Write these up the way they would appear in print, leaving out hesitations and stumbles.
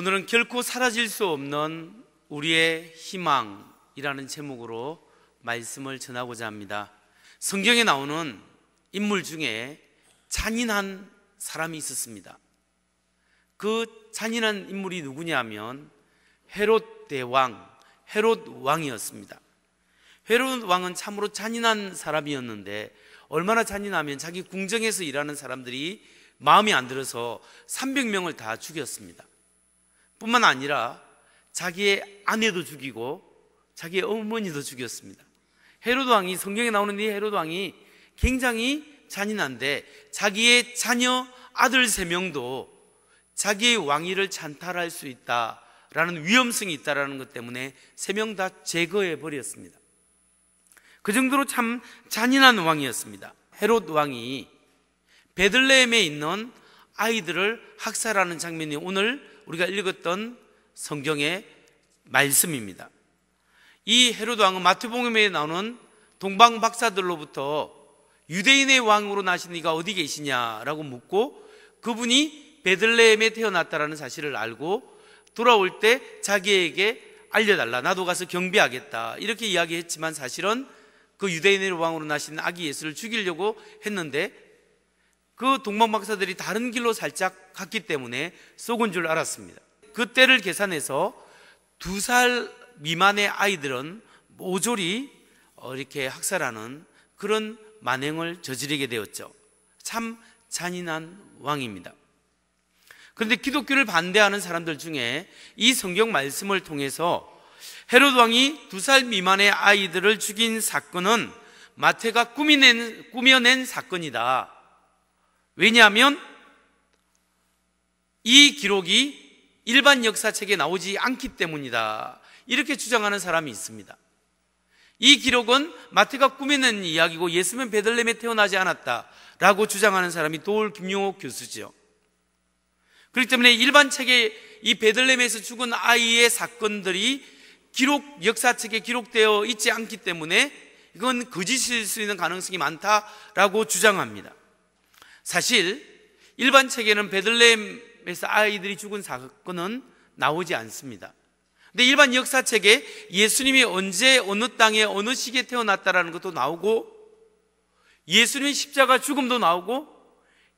오늘은 결코 사라질 수 없는 우리의 희망이라는 제목으로 말씀을 전하고자 합니다. 성경에 나오는 인물 중에 잔인한 사람이 있었습니다. 그 잔인한 인물이 누구냐면 헤롯 대왕, 헤롯 왕이었습니다. 헤롯 왕은 참으로 잔인한 사람이었는데, 얼마나 잔인하면 자기 궁정에서 일하는 사람들이 마음에 안 들어서 300명을 다 죽였습니다. 뿐만 아니라 자기의 아내도 죽이고 자기의 어머니도 죽였습니다. 헤롯 왕이, 성경에 나오는 이 헤롯 왕이 굉장히 잔인한데, 자기의 자녀 아들 3명도 자기의 왕위를 찬탈할 수 있다라는 위험성이 있다라는 것 때문에 3명 다 제거해 버렸습니다. 그 정도로 참 잔인한 왕이었습니다. 헤롯 왕이 베들레헴에 있는 아이들을 학살하는 장면이 오늘 우리가 읽었던 성경의 말씀입니다. 이 헤롯 왕은 마태복음에 나오는 동방 박사들로부터 유대인의 왕으로 나신 이가 어디 계시냐라고 묻고, 그분이 베들레헴에 태어났다라는 사실을 알고 돌아올 때 자기에게 알려달라, 나도 가서 경배하겠다, 이렇게 이야기했지만 사실은 그 유대인의 왕으로 나신 아기 예수를 죽이려고 했는데, 그 동방 박사들이 다른 길로 살짝 갔기 때문에 쏘은 줄 알았습니다. 그 때를 계산해서 2살 미만의 아이들은 모조리 이렇게 학살하는 그런 만행을 저지르게 되었죠. 참 잔인한 왕입니다. 그런데 기독교를 반대하는 사람들 중에 이 성경 말씀을 통해서 헤롯 왕이 2살 미만의 아이들을 죽인 사건은 마태가 꾸며낸 사건이다. 왜냐하면 이 기록이 일반 역사책에 나오지 않기 때문이다, 이렇게 주장하는 사람이 있습니다. 이 기록은 마태가 꾸며낸 이야기고 예수는 베들레헴에 태어나지 않았다라고 주장하는 사람이 도올 김용옥 교수죠. 그렇기 때문에 일반 책에 이 베들레헴에서 죽은 아이의 사건들이 역사책에 기록되어 있지 않기 때문에 이건 거짓일 수 있는 가능성이 많다라고 주장합니다. 사실 일반 책에는 베들레헴에서 아이들이 죽은 사건은 나오지 않습니다. 근데 일반 역사책에 예수님이 언제 어느 땅에 어느 시기에 태어났다라는 것도 나오고, 예수님의 십자가 죽음도 나오고,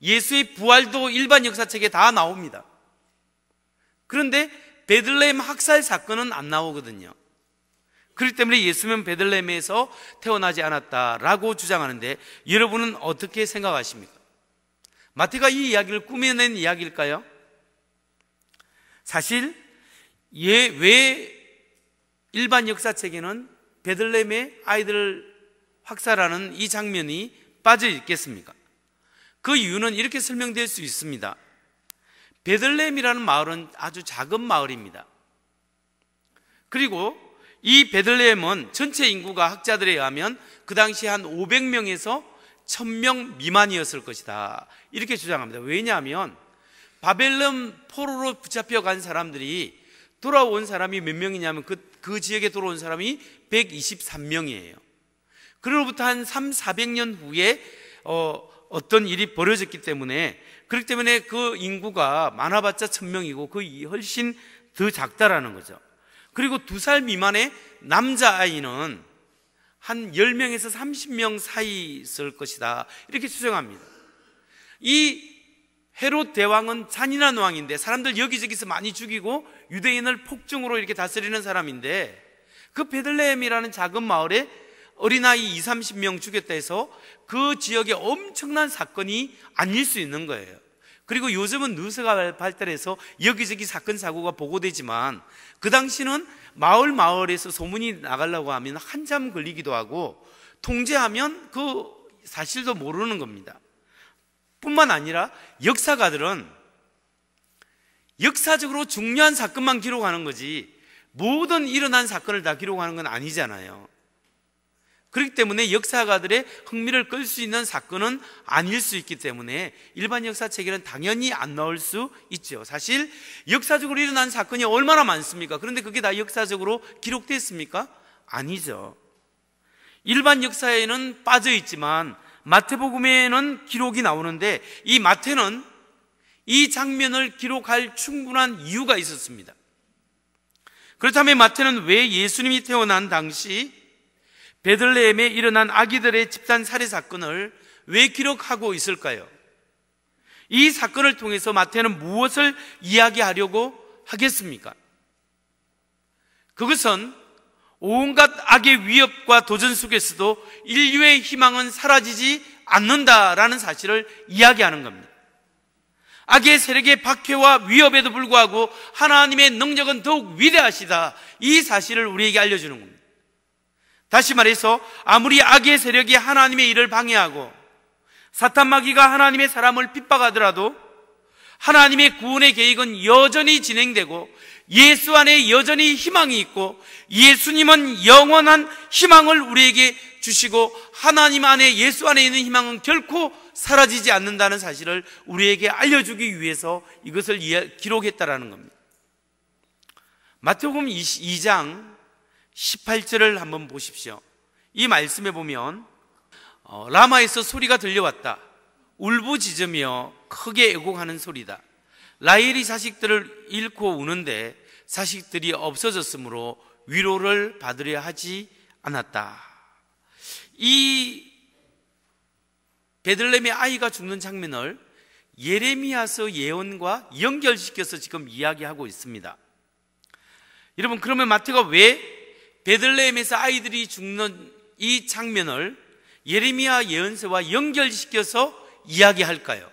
예수의 부활도 일반 역사책에 다 나옵니다. 그런데 베들레헴 학살 사건은 안 나오거든요. 그렇기 때문에 예수는 베들레헴에서 태어나지 않았다라고 주장하는데, 여러분은 어떻게 생각하십니까? 마태가 이 이야기를 꾸며낸 이야기일까요? 사실 왜 일반 역사책에는 베들레헴의 아이들을 학살하는 이 장면이 빠져 있겠습니까? 그 이유는 이렇게 설명될 수 있습니다. 베들레헴이라는 마을은 아주 작은 마을입니다. 그리고 이 베들레헴은 전체 인구가 학자들에 의하면 그 당시 한 500명에서 1000명 미만이었을 것이다, 이렇게 주장합니다. 왜냐하면 바벨론 포로로 붙잡혀간 사람들이 돌아온 사람이 몇 명이냐면 그 지역에 돌아온 사람이 123명이에요. 그로부터 한 300-400년 후에 어떤 일이 벌어졌기 때문에, 그렇기 때문에 그 인구가 많아봤자 1000명이고 그 훨씬 더 작다라는 거죠. 그리고 2살 미만의 남자아이는 한 10명에서 30명 사이 있을 것이다, 이렇게 추정합니다. 이 헤롯 대왕은 잔인한 왕인데 사람들 여기저기서 많이 죽이고 유대인을 폭정으로 이렇게 다스리는 사람인데, 그 베들레헴이라는 작은 마을에 어린아이 20-30명 죽였다 해서 그 지역에 엄청난 사건이 아닐 수 있는 거예요. 그리고 요즘은 뉴스가 발달해서 여기저기 사건 사고가 보고되지만, 그 당시는 마을에서 소문이 나가려고 하면 한참 걸리기도 하고, 통제하면 그 사실도 모르는 겁니다. 뿐만 아니라 역사가들은 역사적으로 중요한 사건만 기록하는 거지 모든 일어난 사건을 다 기록하는 건 아니잖아요. 그렇기 때문에 역사가들의 흥미를 끌 수 있는 사건은 아닐 수 있기 때문에 일반 역사책에는 당연히 안 나올 수 있죠. 사실 역사적으로 일어난 사건이 얼마나 많습니까? 그런데 그게 다 역사적으로 기록됐습니까? 아니죠. 일반 역사에는 빠져 있지만 마태복음에는 기록이 나오는데, 이 마태는 이 장면을 기록할 충분한 이유가 있었습니다. 그렇다면 마태는 왜 예수님이 태어난 당시 베들레헴에 일어난 아기들의 집단 살해 사건을 왜 기록하고 있을까요? 이 사건을 통해서 마태는 무엇을 이야기하려고 하겠습니까? 그것은 온갖 악의 위협과 도전 속에서도 인류의 희망은 사라지지 않는다라는 사실을 이야기하는 겁니다. 악의 세력의 박해와 위협에도 불구하고 하나님의 능력은 더욱 위대하시다, 이 사실을 우리에게 알려주는 겁니다. 다시 말해서 아무리 악의 세력이 하나님의 일을 방해하고 사탄 마귀가 하나님의 사람을 핍박하더라도 하나님의 구원의 계획은 여전히 진행되고 예수 안에 여전히 희망이 있고 예수님은 영원한 희망을 우리에게 주시고 하나님 안에, 예수 안에 있는 희망은 결코 사라지지 않는다는 사실을 우리에게 알려주기 위해서 이것을 기록했다라는 겁니다. 마태복음 2장 18절을 한번 보십시오. 이 말씀에 보면 라마에서 소리가 들려왔다. 울부짖으며 크게 애곡하는 소리다. 라헬이 자식들을 잃고 우는데 자식들이 없어졌으므로 위로를 받으려 하지 않았다. 이 베들레헴의 아이가 죽는 장면을 예레미야서 예언과 연결시켜서 지금 이야기하고 있습니다. 여러분, 그러면 마태가 왜 베들레헴에서 아이들이 죽는 이 장면을 예레미야 예언서와 연결시켜서 이야기할까요?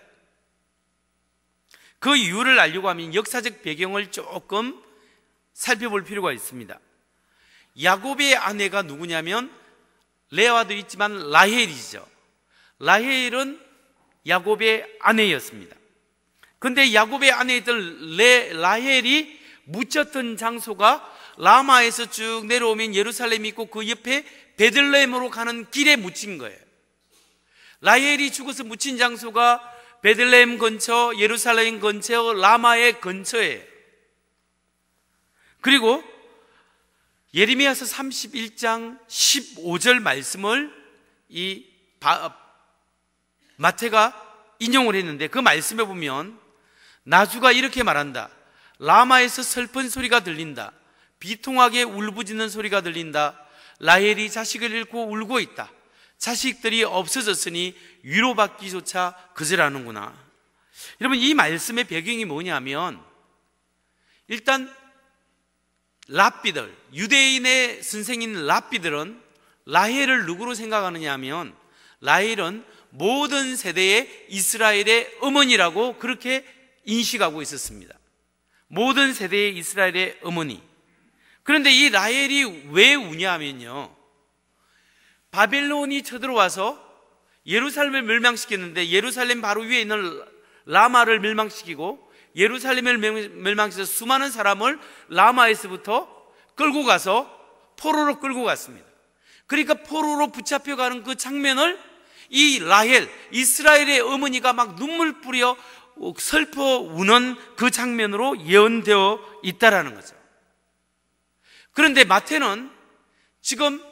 그 이유를 알려고 하면 역사적 배경을 조금 살펴볼 필요가 있습니다. 야곱의 아내가 누구냐면 레아도 있지만 라헬이죠. 라헬은 야곱의 아내였습니다. 그런데 야곱의 아내였던 라헬이 묻혔던 장소가 라마에서 쭉 내려오면 예루살렘이 있고 그 옆에 베들레헴으로 가는 길에 묻힌 거예요. 라헬이 죽어서 묻힌 장소가 베들레헴 근처, 예루살렘 근처, 라마의 근처예요. 그리고 예레미야서 31장 15절 말씀을 마태가 인용을 했는데 그 말씀에 보면 나주가 이렇게 말한다. 라마에서 슬픈 소리가 들린다. 비통하게 울부짖는 소리가 들린다. 라헬이 자식을 잃고 울고 있다. 자식들이 없어졌으니 위로받기조차 거절하는구나. 여러분, 이 말씀의 배경이 뭐냐면 일단 랍비들, 유대인의 선생인 랍비들은 라헬을 누구로 생각하느냐 하면 라헬은 모든 세대의 이스라엘의 어머니라고 그렇게 인식하고 있었습니다. 모든 세대의 이스라엘의 어머니. 그런데 이 라헬이 왜 우냐 하면요, 바벨론이 쳐들어와서 예루살렘을 멸망시켰는데 예루살렘 바로 위에 있는 라마를 멸망시키고 예루살렘을 멸망시켜서 수많은 사람을 라마에서부터 끌고 가서 포로로 끌고 갔습니다. 그러니까 포로로 붙잡혀가는 그 장면을 이 라헬, 이스라엘의 어머니가 막 눈물 뿌려 슬퍼 우는 그 장면으로 예언되어 있다라는 거죠. 그런데 마태는 지금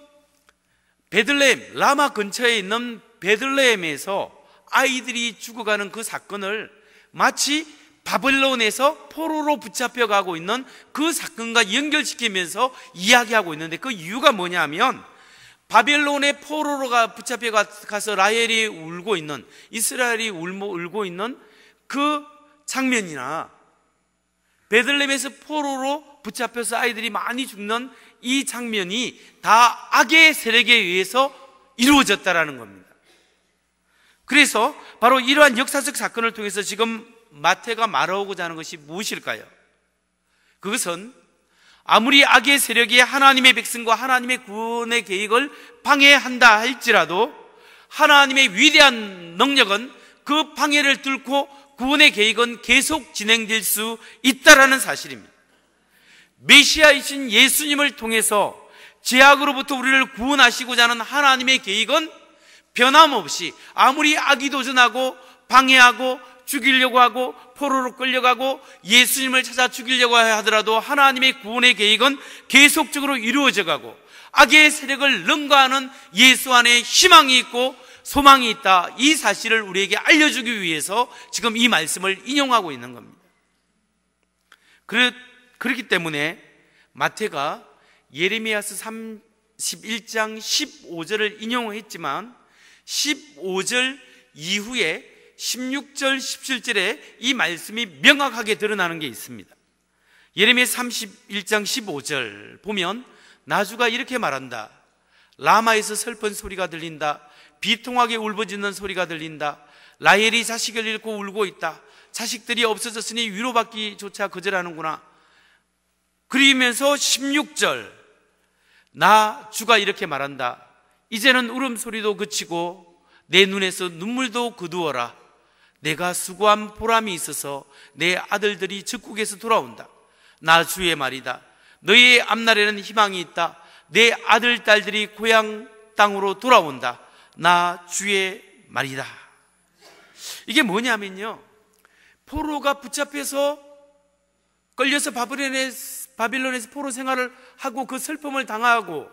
베들레헴, 라마 근처에 있는 베들레헴에서 아이들이 죽어가는 그 사건을 마치 바벨론에서 포로로 붙잡혀가고 있는 그 사건과 연결시키면서 이야기하고 있는데 그 이유가 뭐냐면 바벨론의 포로로 붙잡혀가서 라헬이 울고 있는, 이스라엘이 울고 있는 그 장면이나 베들레헴에서 포로로 붙잡혀서 아이들이 많이 죽는 이 장면이 다 악의 세력에 의해서 이루어졌다라는 겁니다. 그래서 바로 이러한 역사적 사건을 통해서 지금 마태가 말하고자 하는 것이 무엇일까요? 그것은 아무리 악의 세력이 하나님의 백성과 하나님의 구원의 계획을 방해한다 할지라도 하나님의 위대한 능력은 그 방해를 뚫고 구원의 계획은 계속 진행될 수 있다라는 사실입니다. 메시아이신 예수님을 통해서 죄악으로부터 우리를 구원하시고자 하는 하나님의 계획은 변함없이 아무리 악이 도전하고 방해하고 죽이려고 하고 포로로 끌려가고 예수님을 찾아 죽이려고 하더라도 하나님의 구원의 계획은 계속적으로 이루어져 가고 악의 세력을 능가하는 예수 안에 희망이 있고 소망이 있다, 이 사실을 우리에게 알려주기 위해서 지금 이 말씀을 인용하고 있는 겁니다. 그렇기 때문에 마태가 예레미야서 31장 15절을 인용했지만 15절 이후에 16절, 17절에 이 말씀이 명확하게 드러나는 게 있습니다. 예레미야 31장 15절 보면 나주가 이렇게 말한다. 라마에서 슬픈 소리가 들린다. 비통하게 울부짖는 소리가 들린다. 라헬이 자식을 잃고 울고 있다. 자식들이 없어졌으니 위로받기조차 거절하는구나. 그러면서 16절 나 주가 이렇게 말한다. 이제는 울음소리도 그치고 내 눈에서 눈물도 거두어라. 내가 수고한 보람이 있어서 내 아들들이 적국에서 돌아온다. 나 주의 말이다. 너희의 앞날에는 희망이 있다. 내 아들, 딸들이 고향 땅으로 돌아온다. 나 주의 말이다. 이게 뭐냐면요, 포로가 붙잡혀서 끌려서 바빌론에서 포로 생활을 하고 그 슬픔을 당하고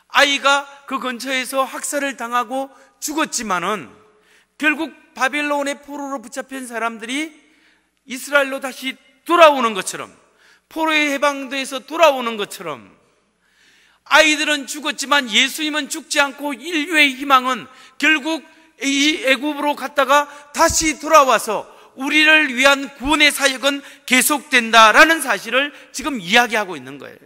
아이가 그 근처에서 학살을 당하고 죽었지만은 결국 바빌론의 포로로 붙잡힌 사람들이 이스라엘로 다시 돌아오는 것처럼, 포로에 해방돼서 돌아오는 것처럼 아이들은 죽었지만 예수님은 죽지 않고 인류의 희망은 결국 이 애굽으로 갔다가 다시 돌아와서 우리를 위한 구원의 사역은 계속된다라는 사실을 지금 이야기하고 있는 거예요.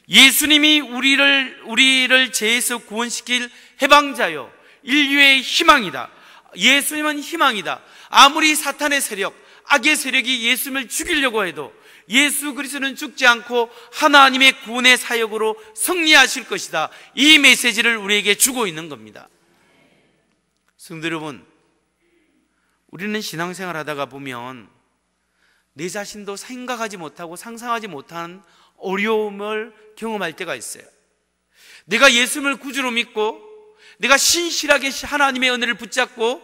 예수님이 우리를 죄에서 구원시킬 해방자요, 인류의 희망이다. 예수님은 희망이다. 아무리 사탄의 세력, 악의 세력이 예수님을 죽이려고 해도 예수 그리스도는 죽지 않고 하나님의 구원의 사역으로 승리하실 것이다. 이 메시지를 우리에게 주고 있는 겁니다. 성도 여러분, 우리는 신앙생활 하다가 보면 내 자신도 생각하지 못하고 상상하지 못한 어려움을 경험할 때가 있어요. 내가 예수님을 구주로 믿고 내가 신실하게 하나님의 은혜를 붙잡고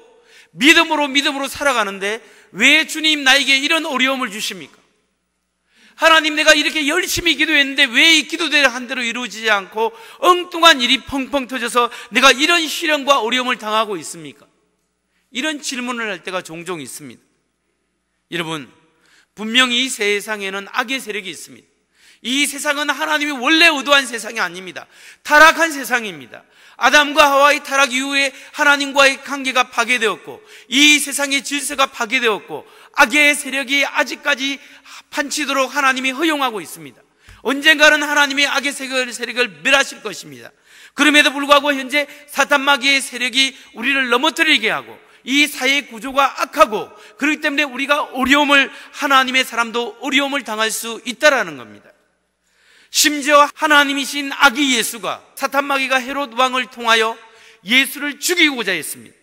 믿음으로 살아가는데 왜 주님 나에게 이런 어려움을 주십니까? 하나님, 내가 이렇게 열심히 기도했는데 왜 이 기도대로 한 대로 이루어지지 않고 엉뚱한 일이 펑펑 터져서 내가 이런 시련과 어려움을 당하고 있습니까? 이런 질문을 할 때가 종종 있습니다. 여러분, 분명히 이 세상에는 악의 세력이 있습니다. 이 세상은 하나님이 원래 의도한 세상이 아닙니다. 타락한 세상입니다. 아담과 하와의 타락 이후에 하나님과의 관계가 파괴되었고 이 세상의 질서가 파괴되었고 악의 세력이 아직까지 판치도록 하나님이 허용하고 있습니다. 언젠가는 하나님이 악의 세력을 멸하실 것입니다. 그럼에도 불구하고 현재 사탄마귀의 세력이 우리를 넘어뜨리게 하고 이 사회 구조가 악하고, 그렇기 때문에 우리가 어려움을, 하나님의 사람도 어려움을 당할 수 있다라는 겁니다. 심지어 하나님이신 아기 예수가, 사탄마귀가 헤롯 왕을 통하여 예수를 죽이고자 했습니다.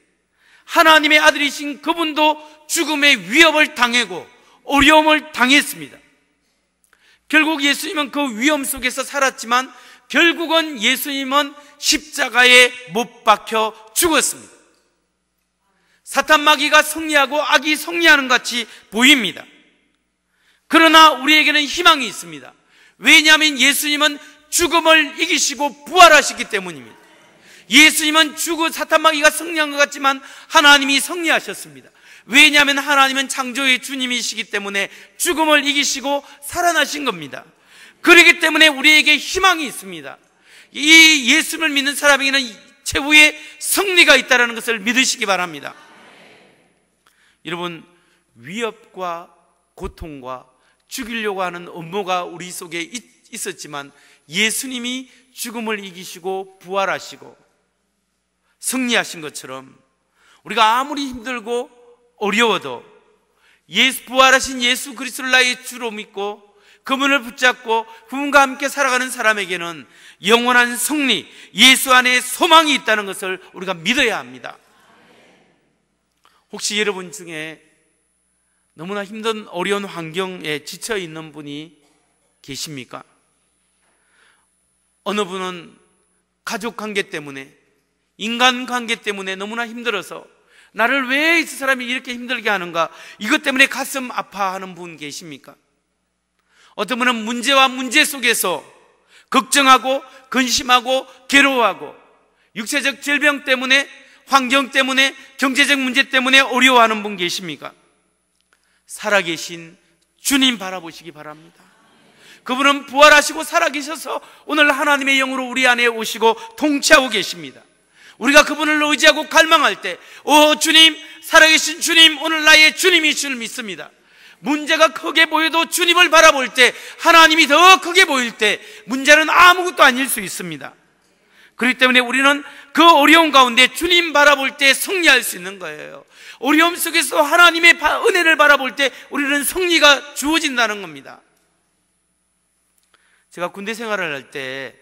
하나님의 아들이신 그분도 죽음의 위협을 당하고 어려움을 당했습니다. 결국 예수님은 그 위험 속에서 살았지만 결국은 예수님은 십자가에 못 박혀 죽었습니다. 사탄마귀가 승리하고 악이 승리하는 것 같이 보입니다. 그러나 우리에게는 희망이 있습니다. 왜냐하면 예수님은 죽음을 이기시고 부활하시기 때문입니다. 예수님은 사탄마귀가 승리한 것 같지만 하나님이 승리하셨습니다. 왜냐하면 하나님은 창조의 주님이시기 때문에 죽음을 이기시고 살아나신 겁니다. 그렇기 때문에 우리에게 희망이 있습니다. 이 예수를 믿는 사람에게는 최후의 승리가 있다는 것을 믿으시기 바랍니다. 여러분, 위협과 고통과 죽이려고 하는 음모가 우리 속에 있었지만 예수님이 죽음을 이기시고 부활하시고 승리하신 것처럼 우리가 아무리 힘들고 어려워도 부활하신 예수 그리스도를 나의 주로 믿고 그분을 붙잡고 그분과 함께 살아가는 사람에게는 영원한 승리, 예수 안에 소망이 있다는 것을 우리가 믿어야 합니다. 혹시 여러분 중에 너무나 힘든 어려운 환경에 지쳐 있는 분이 계십니까? 어느 분은 가족 관계 때문에, 인간 관계 때문에 너무나 힘들어서 나를 왜 이 사람이 이렇게 힘들게 하는가, 이것 때문에 가슴 아파하는 분 계십니까? 어떤 분은 문제와 문제 속에서 걱정하고 근심하고 괴로워하고 육체적 질병 때문에 환경 때문에, 경제적 문제 때문에 어려워하는 분 계십니까? 살아계신 주님 바라보시기 바랍니다. 그분은 부활하시고 살아계셔서 오늘 하나님의 영으로 우리 안에 오시고 통치하고 계십니다. 우리가 그분을 의지하고 갈망할 때, 주님, 살아계신 주님, 오늘 나의 주님이실 줄 믿습니다. 문제가 크게 보여도 주님을 바라볼 때, 하나님이 더 크게 보일 때 문제는 아무것도 아닐 수 있습니다. 그렇기 때문에 우리는 그 어려움 가운데 주님 바라볼 때 승리할 수 있는 거예요. 어려움 속에서 하나님의 은혜를 바라볼 때 우리는 승리가 주어진다는 겁니다. 제가 군대 생활을 할 때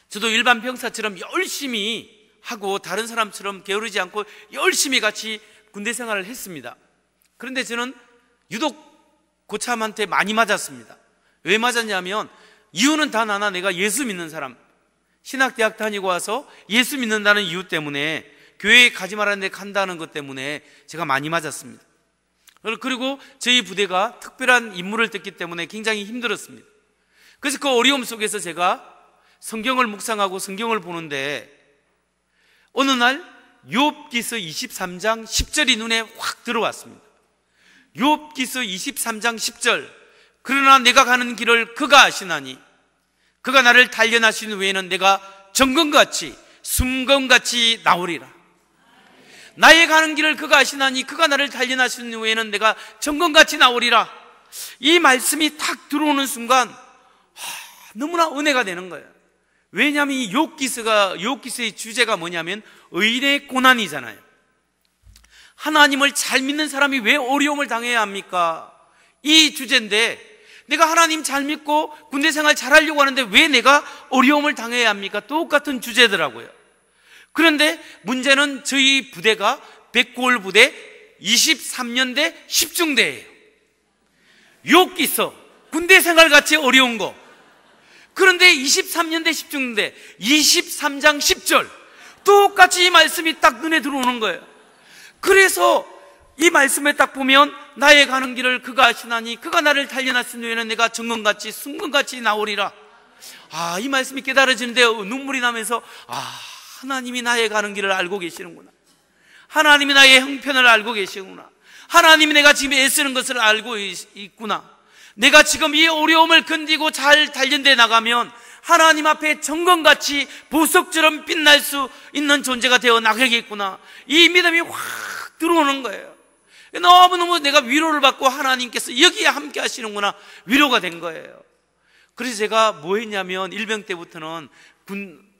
저도 일반 병사처럼 열심히 하고 다른 사람처럼 게으르지 않고 열심히 같이 군대 생활을 했습니다. 그런데 저는 유독 고참한테 많이 맞았습니다. 왜 맞았냐면 이유는 단 하나, 내가 예수 믿는 사람, 신학대학 다니고 와서 예수 믿는다는 이유 때문에, 교회에 가지 말았는데 간다는 것 때문에 제가 많이 맞았습니다. 그리고 저희 부대가 특별한 임무를 떴기 때문에 굉장히 힘들었습니다. 그래서 그 어려움 속에서 제가 성경을 묵상하고 성경을 보는데 어느 날 욥기서 23장 10절이 눈에 확 들어왔습니다. 욥기서 23장 10절, 그러나 내가 가는 길을 그가 아시나니 그가 나를 단련하신 외에는 내가 정금같이 숨금같이 나오리라. 나의 가는 길을 그가 아시나니 그가 나를 단련하신 외에는 내가 정금같이 나오리라. 이 말씀이 탁 들어오는 순간 너무나 은혜가 되는 거예요. 왜냐하면 이 욥기서의 주제가 뭐냐면 의인의 고난이잖아요. 하나님을 잘 믿는 사람이 왜 어려움을 당해야 합니까? 이 주제인데, 내가 하나님 잘 믿고 군대 생활 잘하려고 하는데 왜 내가 어려움을 당해야 합니까? 똑같은 주제더라고요. 그런데 문제는 저희 부대가 백골 부대 23년대 10중대예요. 욥기서 군대 생활 같이 어려운 거. 그런데 23년대 10중대 23장 10절 똑같이 이 말씀이 딱 눈에 들어오는 거예요. 그래서 이 말씀에 딱 보면 나의 가는 길을 그가 아시나니 그가 나를 단련하신 후에는 내가 정금같이 순금같이 나오리라. 이 말씀이 깨달아지는데 눈물이 나면서 하나님이 나의 가는 길을 알고 계시는구나. 하나님이 나의 형편을 알고 계시구나. 하나님이 내가 지금 애쓰는 것을 알고 있구나. 내가 지금 이 어려움을 견디고 잘 단련돼 나가면 하나님 앞에 정금같이 보석처럼 빛날 수 있는 존재가 되어 나가겠구나. 이 믿음이 확 들어오는 거예요. 너무너무 내가 위로를 받고 하나님께서 여기에 함께 하시는구나, 위로가 된 거예요. 그래서 제가 뭐 했냐면 일병 때부터는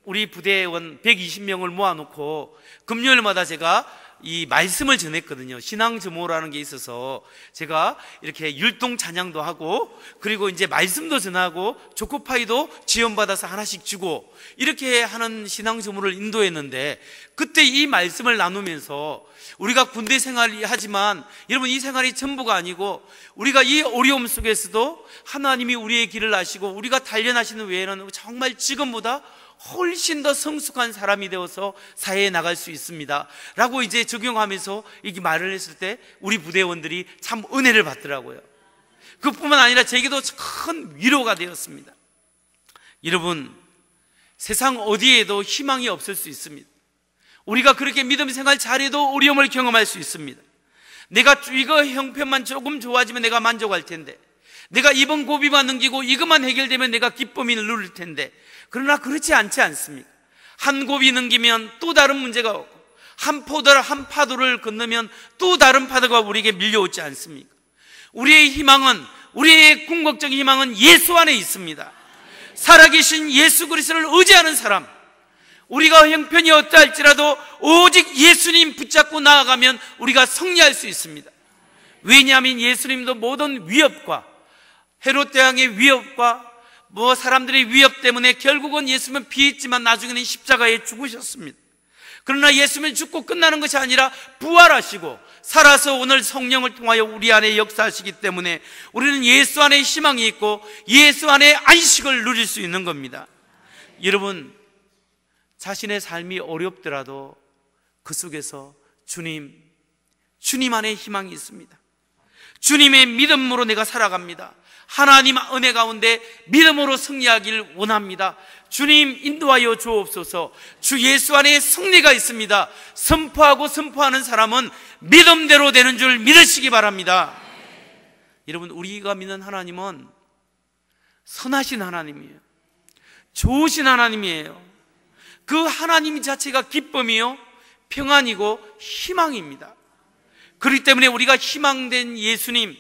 우리 부대원 120명을 모아놓고 금요일마다 제가 이 말씀을 전했거든요. 신앙점호라는 게 있어서 제가 이렇게 율동 찬양도 하고, 그리고 이제 말씀도 전하고 초코파이도 지원받아서 하나씩 주고, 이렇게 하는 신앙점호를 인도했는데, 그때 이 말씀을 나누면서 우리가 군대 생활이 하지만 여러분, 이 생활이 전부가 아니고 우리가 이 어려움 속에서도 하나님이 우리의 길을 아시고 우리가 단련하시는 외에는 정말 지금보다 훨씬 더 성숙한 사람이 되어서 사회에 나갈 수 있습니다 라고 이제 적용하면서 이게 말을 했을 때 우리 부대원들이 참 은혜를 받더라고요. 그뿐만 아니라 제게도 큰 위로가 되었습니다. 여러분, 세상 어디에도 희망이 없을 수 있습니다. 우리가 그렇게 믿음 생활 잘해도 어려움을 경험할 수 있습니다. 내가 이거 형편만 조금 좋아지면 내가 만족할 텐데, 내가 이번 고비만 넘기고 이것만 해결되면 내가 기쁨이 누릴 텐데, 그러나 그렇지 않지 않습니까? 한 고비 넘기면 또 다른 문제가 오고, 한 파도를 건너면 또 다른 파도가 우리에게 밀려오지 않습니까? 우리의 희망은, 우리의 궁극적인 희망은 예수 안에 있습니다. 살아계신 예수 그리스도를 의지하는 사람, 우리가 형편이 어떠할지라도 오직 예수님 붙잡고 나아가면 우리가 승리할 수 있습니다. 왜냐하면 예수님도 모든 위협과 헤롯 대왕의 위협과 사람들의 위협 때문에 결국은 예수님은 피했지만 나중에는 십자가에 죽으셨습니다. 그러나 예수님은 죽고 끝나는 것이 아니라 부활하시고 살아서 오늘 성령을 통하여 우리 안에 역사하시기 때문에 우리는 예수 안에 희망이 있고 예수 안에 안식을 누릴 수 있는 겁니다. 여러분, 자신의 삶이 어렵더라도 그 속에서 주님 안에 희망이 있습니다. 주님의 믿음으로 내가 살아갑니다. 하나님 은혜 가운데 믿음으로 승리하길 원합니다. 주님 인도하여 주옵소서. 주 예수 안에 승리가 있습니다. 선포하고 선포하는 사람은 믿음대로 되는 줄 믿으시기 바랍니다. 여러분, 우리가 믿는 하나님은 선하신 하나님이에요. 좋으신 하나님이에요. 그 하나님 자체가 기쁨이요 평안이고 희망입니다. 그렇기 때문에 우리가 희망된 예수님,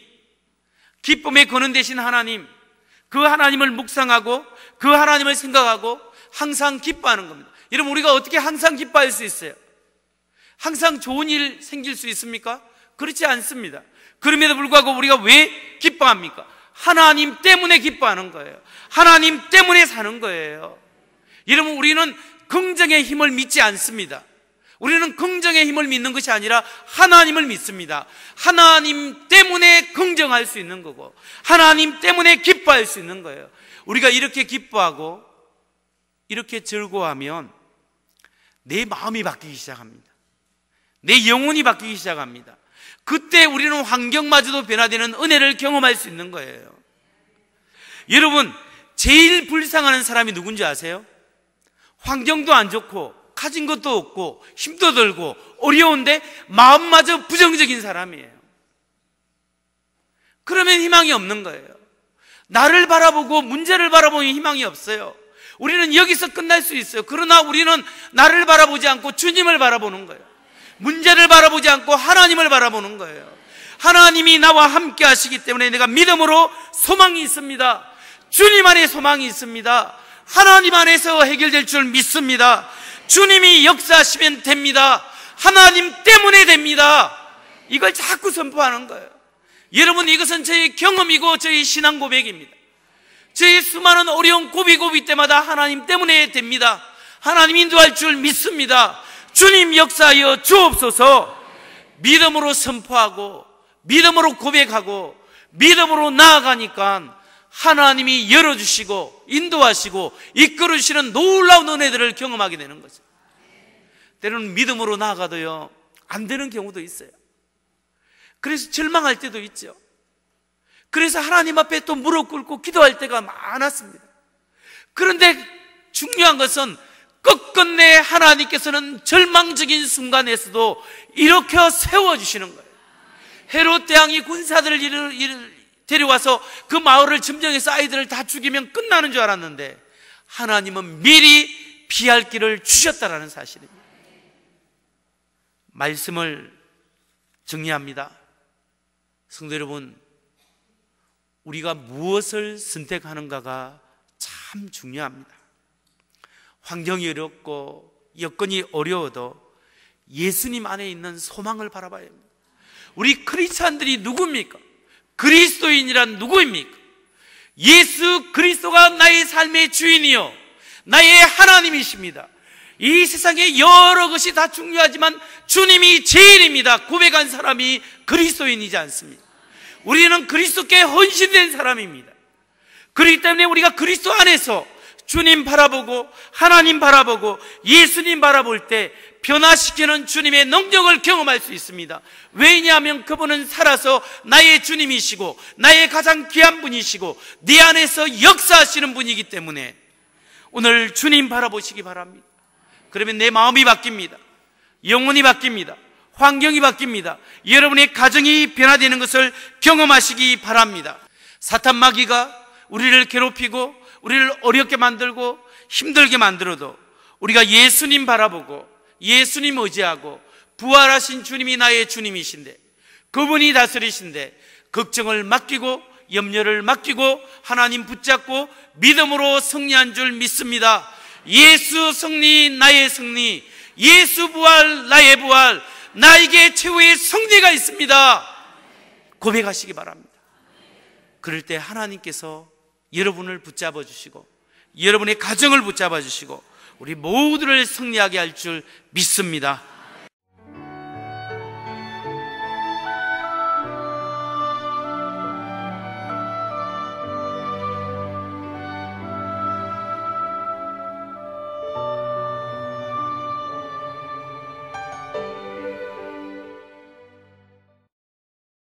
기쁨의 근원 되신 하나님, 그 하나님을 묵상하고 그 하나님을 생각하고 항상 기뻐하는 겁니다. 여러분, 우리가 어떻게 항상 기뻐할 수 있어요? 항상 좋은 일 생길 수 있습니까? 그렇지 않습니다. 그럼에도 불구하고 우리가 왜 기뻐합니까? 하나님 때문에 기뻐하는 거예요. 하나님 때문에 사는 거예요. 여러분, 우리는 긍정의 힘을 믿지 않습니다. 우리는 긍정의 힘을 믿는 것이 아니라 하나님을 믿습니다. 하나님 때문에 긍정할 수 있는 거고 하나님 때문에 기뻐할 수 있는 거예요. 우리가 이렇게 기뻐하고 이렇게 즐거워하면 내 마음이 바뀌기 시작합니다. 내 영혼이 바뀌기 시작합니다. 그때 우리는 환경마저도 변화되는 은혜를 경험할 수 있는 거예요. 여러분, 제일 불쌍한 사람이 누군지 아세요? 환경도 안 좋고 가진 것도 없고 힘도 들고 어려운데 마음마저 부정적인 사람이에요. 그러면 희망이 없는 거예요. 나를 바라보고 문제를 바라보니 희망이 없어요. 우리는 여기서 끝날 수 있어요. 그러나 우리는 나를 바라보지 않고 주님을 바라보는 거예요. 문제를 바라보지 않고 하나님을 바라보는 거예요. 하나님이 나와 함께 하시기 때문에 내가 믿음으로 소망이 있습니다. 주님 안에 소망이 있습니다. 하나님 안에서 해결될 줄 믿습니다. 주님이 역사하시면 됩니다. 하나님 때문에 됩니다. 이걸 자꾸 선포하는 거예요. 여러분, 이것은 저희 경험이고 저희 신앙 고백입니다. 저희 수많은 어려운 고비 때마다 하나님 때문에 됩니다. 하나님 인도할 줄 믿습니다. 주님 역사하여 주옵소서. 믿음으로 선포하고 믿음으로 고백하고 믿음으로 나아가니까 하나님이 열어주시고 인도하시고 이끌으시는 놀라운 은혜들을 경험하게 되는 거죠. 때로는 믿음으로 나아가도요 안 되는 경우도 있어요. 그래서 절망할 때도 있죠. 그래서 하나님 앞에 또 무릎 꿇고 기도할 때가 많았습니다. 그런데 중요한 것은 끝끝내 하나님께서는 절망적인 순간에서도 일으켜 세워주시는 거예요. 헤롯 대왕이 군사들을 데려와서 그 마을을 점령해서 아이들을 다 죽이면 끝나는 줄 알았는데 하나님은 미리 피할 길을 주셨다라는 사실입니다. 말씀을 정리합니다. 성도 여러분, 우리가 무엇을 선택하는가가 참 중요합니다. 환경이 어렵고 여건이 어려워도 예수님 안에 있는 소망을 바라봐야 합니다. 우리 크리스찬들이 누굽니까? 그리스도인이란 누구입니까? 예수 그리스도가 나의 삶의 주인이요 나의 하나님이십니다. 이 세상에 여러 것이 다 중요하지만 주님이 제일입니다. 고백한 사람이 그리스도인이지 않습니까? 우리는 그리스도께 헌신된 사람입니다. 그렇기 때문에 우리가 그리스도 안에서 주님 바라보고 하나님 바라보고 예수님 바라볼 때 변화시키는 주님의 능력을 경험할 수 있습니다. 왜냐하면 그분은 살아서 나의 주님이시고 나의 가장 귀한 분이시고 내 안에서 역사하시는 분이기 때문에 오늘 주님 바라보시기 바랍니다. 그러면 내 마음이 바뀝니다. 영혼이 바뀝니다. 환경이 바뀝니다. 여러분의 가정이 변화되는 것을 경험하시기 바랍니다. 사탄 마귀가 우리를 괴롭히고 우리를 어렵게 만들고 힘들게 만들어도 우리가 예수님 바라보고 예수님 의지하고 부활하신 주님이 나의 주님이신데 그분이 다스리신데 걱정을 맡기고 염려를 맡기고 하나님 붙잡고 믿음으로 승리한 줄 믿습니다. 예수 승리 나의 승리, 예수 부활 나의 부활, 나에게 최후의 승리가 있습니다. 고백하시기 바랍니다. 그럴 때 하나님께서 여러분을 붙잡아 주시고 여러분의 가정을 붙잡아 주시고 우리 모두를 승리하게 할 줄 믿습니다.